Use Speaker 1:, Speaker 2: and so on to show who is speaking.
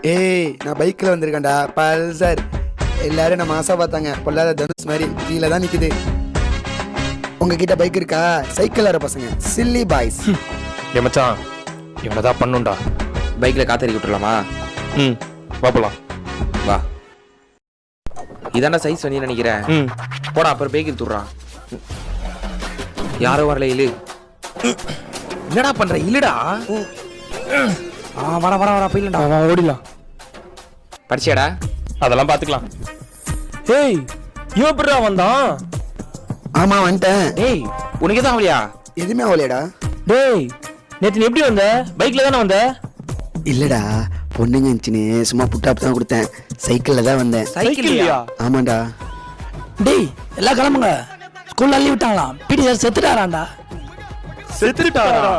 Speaker 1: ஏய் நான் பைக்கில் வந்திருக்கேன்டா பல்சர். எல்லாரும் நம்ம ஆசை பார்த்தாங்க, பொல்லாத தனுஷ் மாதிரி கீழே தான் நிற்குது. உங்ககிட்ட பைக் இருக்கா? சைக்கிள் வர பசங்க சில்லி பாய்ஸ்.
Speaker 2: ஏ மச்சான், இவனை தான் பண்ணுண்டா.
Speaker 3: பைக்கில் காத்தறிக்கி விட்டுலாமா?
Speaker 2: வா போலாம்.
Speaker 3: வா, இதாண்டா சைஸ் பண்ணி நினைக்கிறேன். போடா, அப்புறம் பைக் எடுத்துடுறான். யாரும் வரல, இழு. என்னடா பண்ற, இழுடா. வர வர வர போயிடா,
Speaker 2: ஓடிடலாம்.
Speaker 3: படிச்சியாடா?
Speaker 2: அதெல்லாம் பார்த்துக்கலாம். ஏய், இவன் எப்படிடா வந்தான்?
Speaker 1: ஆமா வந்துட்டேன்.
Speaker 3: டேய், உனக்கு தான் அவளியா?
Speaker 1: எதுவுமே அவளையடா.
Speaker 2: டேய், நேற்று நீ எப்படி வந்த? பைக்ல தானே வந்த?
Speaker 1: இல்லடா, பொண்ணுங்க இருந்துச்சுன்னு சும்மா புட்டாப் தான் கொடுத்தேன். சைக்கிளில் தான் வந்தேன்.
Speaker 3: சைக்கிள்யா?
Speaker 1: ஆமாண்டா.
Speaker 4: டேய் எல்லாம் கிளம்புங்க, ஸ்கூல்ல அள்ளி விட்டாங்களாம். பிடி சார் செத்துட்டாராண்டா.
Speaker 2: செத்துட்டாரா?